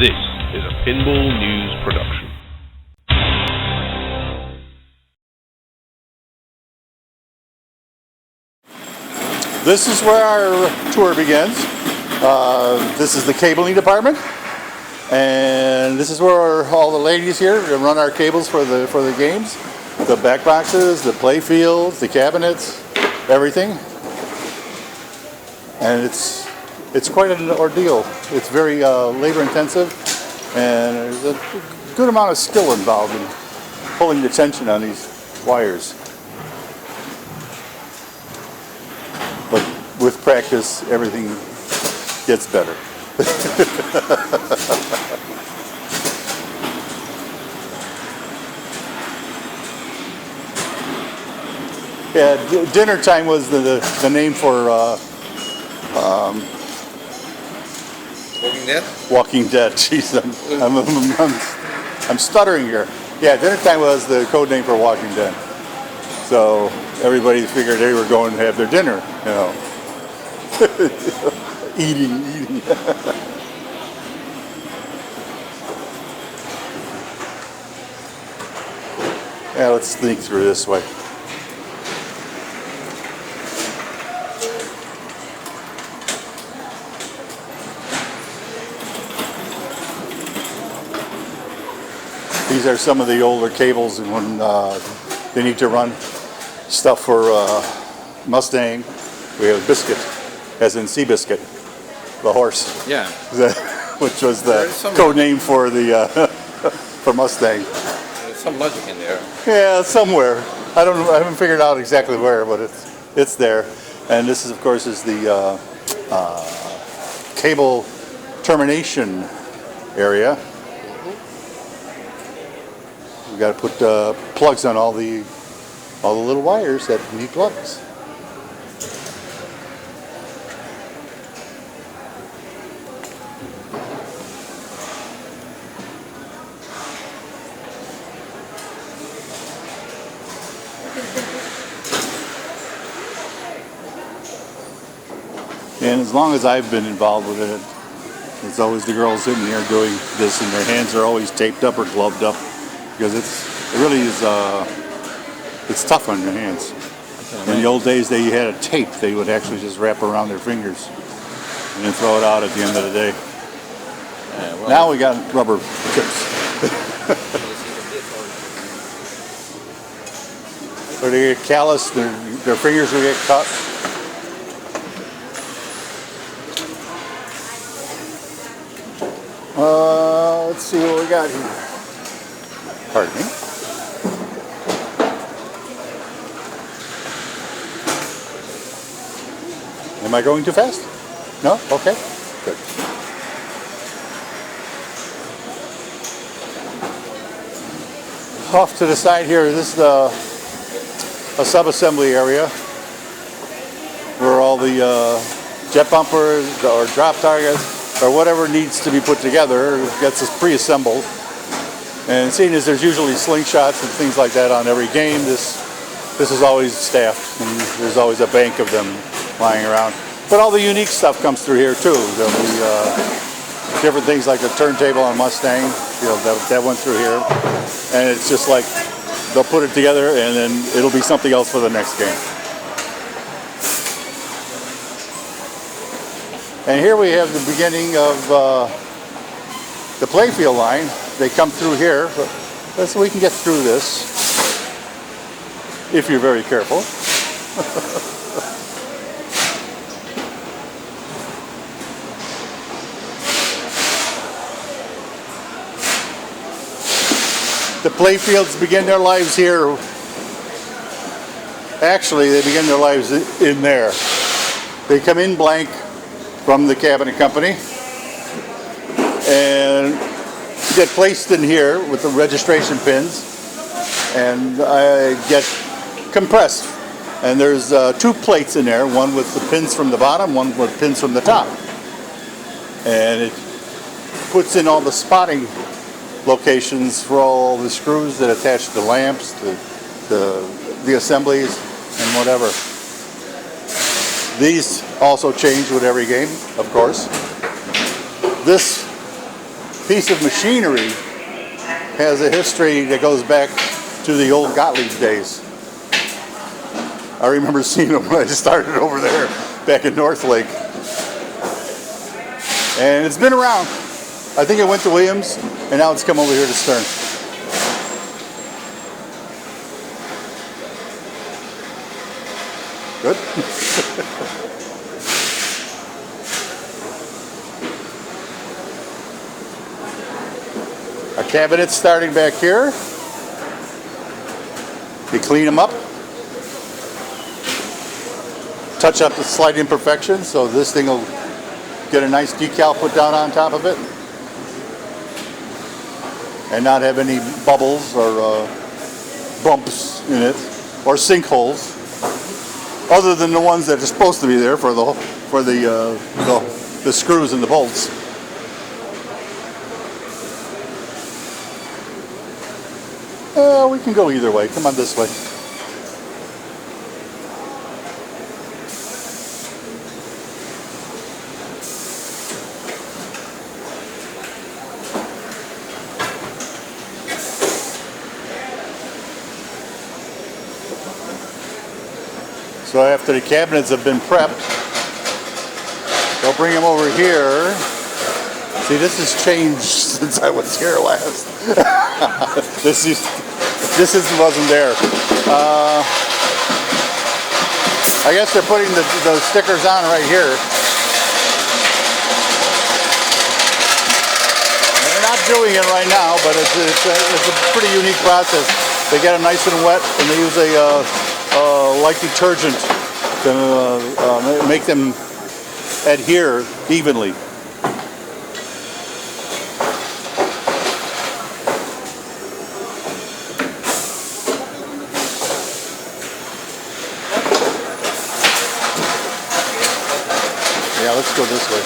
This is a Pinball News production. This is where our tour begins. This is the cabling department, and this is where all the ladies here run our cables for the games, the back boxes, the play fields, the cabinets, everything. And it's quite an ordeal. It's very labor intensive, and there's a good amount of skill involved in pulling the tension on these wires. But with practice, everything gets better. Yeah, dinner time was the name for Walking Dead? Walking Dead. Jeez, I'm stuttering here. Yeah, dinner time was the code name for Walking Dead. So everybody figured they were going to have their dinner, you know. eating. Yeah, let's sneak through this way. These are some of the older cables, and when they need to run stuff for Mustang, we have Biscuit, as in Seabiscuit, the horse. Yeah. Which was the code name for the for Mustang. There's some logic in there. Yeah, somewhere. I haven't figured out exactly where, but it's there. And this is, of course, is the cable termination area. We got to put plugs on all the little wires that need plugs. And as long as I've been involved with it, it's always the girls sitting here doing this, and their hands are always taped up or gloved up, because it really is it's tough on your hands. In the old days, they had a tape they would actually just wrap around their fingers and then throw it out at the end of the day. Well, now we got rubber tips. So they get calloused, their fingers will get cut. Let's see what we got here. Pardon me. Am I going too fast? No? Okay. Good. Off to the side here, this is a sub-assembly area where all the jet bumpers or drop targets or whatever needs to be put together gets pre-assembled. And seeing as there's usually slingshots and things like that on every game, this is always staffed, and there's always a bank of them lying around. But all the unique stuff comes through here too. There'll be different things like the turntable on Mustang, you know, that went through here. And it's just like they'll put it together and then it'll be something else for the next game. And here we have the beginning of the playfield line. They come through here, so we can get through this if you're very careful. The playfields begin their lives here. Actually, they begin their lives in there. They come in blank from the cabinet company and get placed in here with the registration pins and get compressed. And there's two plates in there, one with the pins from the bottom, one with pins from the top. And it puts in all the spotting locations for all the screws that attach the lamps, the assemblies, and whatever. These also change with every game, of course. This piece of machinery has a history that goes back to the old Gottlieb days. I remember seeing them when I started over there back in North Lake. And it's been around. I think it went to Williams, and now it's come over here to Stern. Good. Our cabinets starting back here. You clean them up. Touch up the slight imperfections, so this thing will get a nice decal put down on top of it. And not have any bubbles or bumps in it, or sinkholes. Other than the ones that are supposed to be there for the screws and the bolts. We can go either way. Come on this way. So after the cabinets have been prepped, they'll bring them over here. See, this has changed since I was here last. This wasn't there. I guess they're putting the stickers on right here. They're not doing it right now, but it's a pretty unique process. They get it nice and wet, and they use a light detergent to make them adhere evenly. Yeah, let's go this way.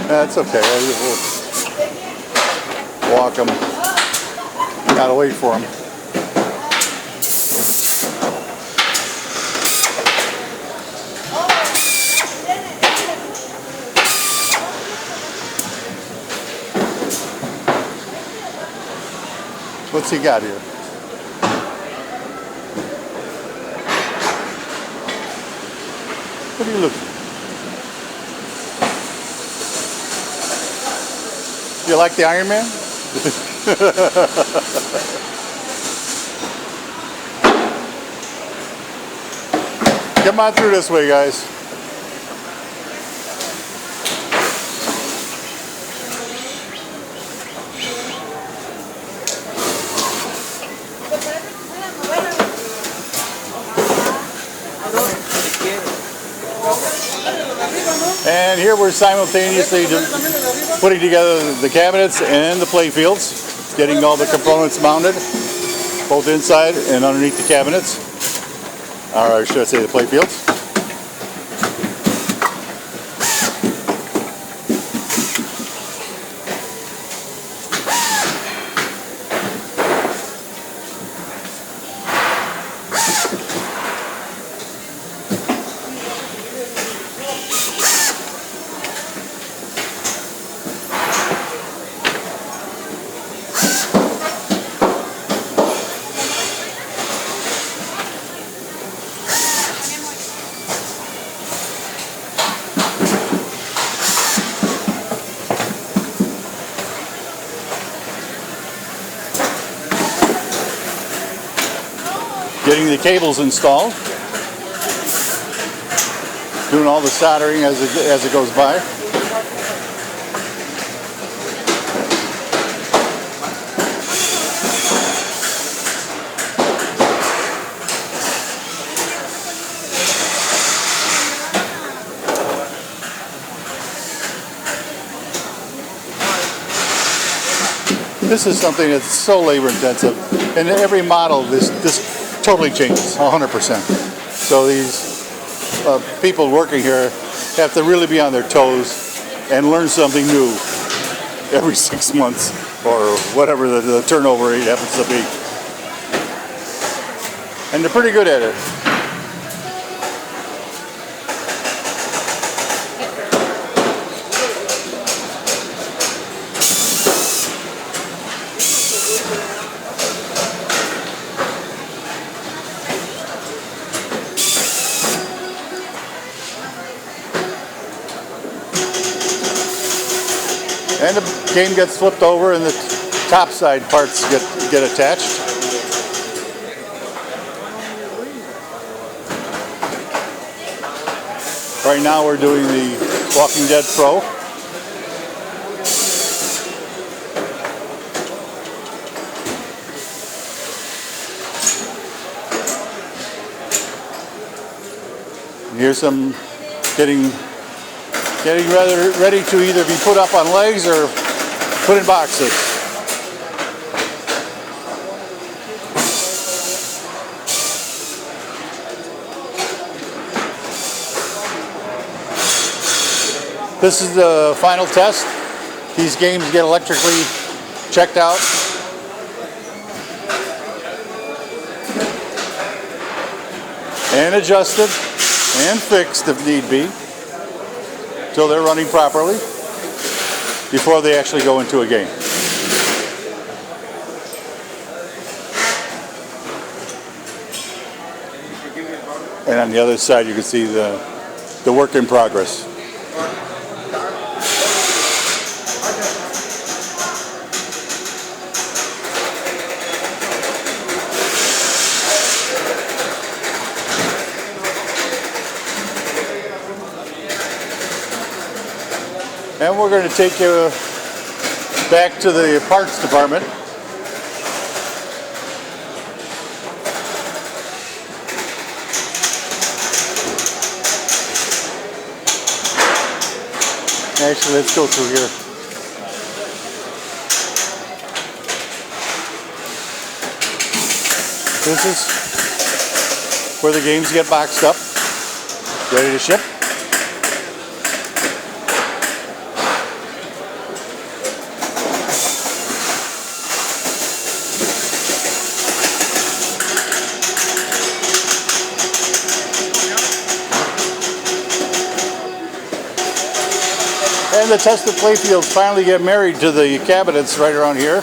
That's okay. We'll walk them. Gotta wait for them. What's he got here? What are you looking at? You like the Iron Man? Come on through this way, guys. And here we're simultaneously putting together the cabinets and the play fields, getting all the components mounted, both inside and underneath the cabinets. Or should I say the play fields? Getting the cables installed, doing all the soldering as it goes by. This is something that's so labor intensive, and every model this totally changes 100%. So these people working here have to really be on their toes and learn something new every 6 months or whatever the turnover rate happens to be. And they're pretty good at it. And the game gets flipped over and the top side parts get attached. Right now we're doing the Walking Dead Pro. And here's some getting rather ready to either be put up on legs or put in boxes. This is the final test. These games get electrically checked out. And adjusted and fixed if need be, till they're running properly before they actually go into a game. And on the other side you can see the work in progress. And we're going to take you back to the parts department. Actually, let's go through here. This is where the games get boxed up, ready to ship. And the tested playfields finally get married to the cabinets right around here.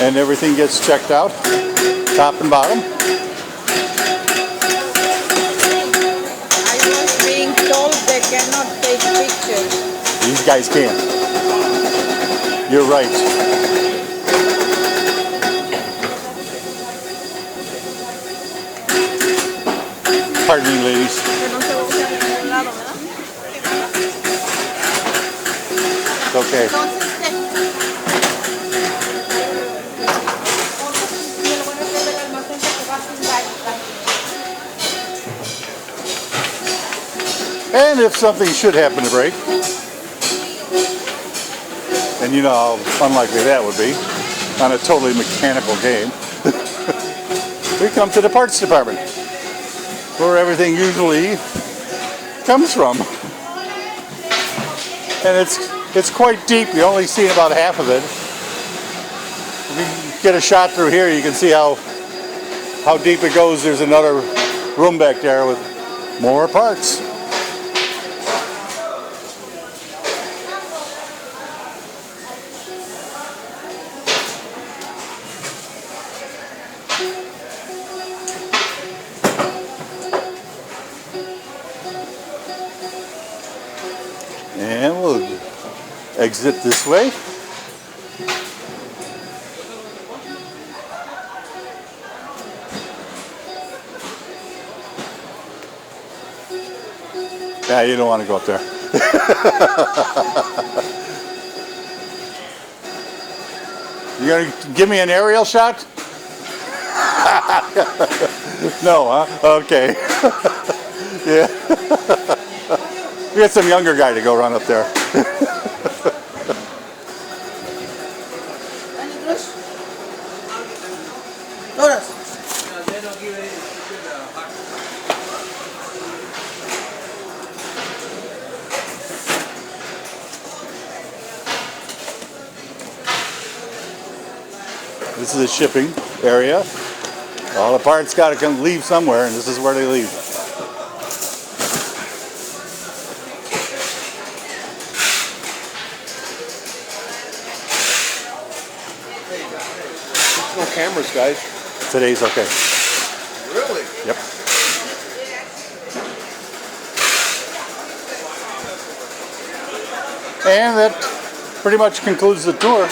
And everything gets checked out, top and bottom. I was being told they cannot take pictures. These guys can't. You're right. Pardon me, ladies. It's okay. And if something should happen to break, and you know how unlikely that would be on a totally mechanical game, we come to the parts department, where everything usually comes from. And it's quite deep. You only see about half of it. If you get a shot through here, you can see how deep it goes. There's another room back there with more parts. And we'll exit this way. Yeah, you don't want to go up there. You gonna give me an aerial shot? No, huh? Okay. Yeah. We got some younger guy to go run up there. This is the shipping area. All the parts got to come leave somewhere, and this is where they leave. No cameras, guys. Today's okay. Really? Yep. And that pretty much concludes the tour.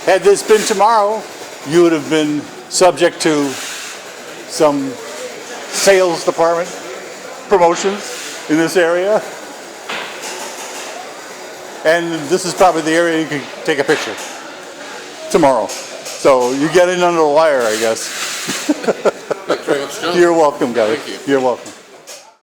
Had this been tomorrow, you would have been subject to some sales department promotions in this area. And this is probably the area you could take a picture tomorrow. So you get in under the wire, I guess. Thanks very much, John. You're welcome, guys. Thank you. You're welcome.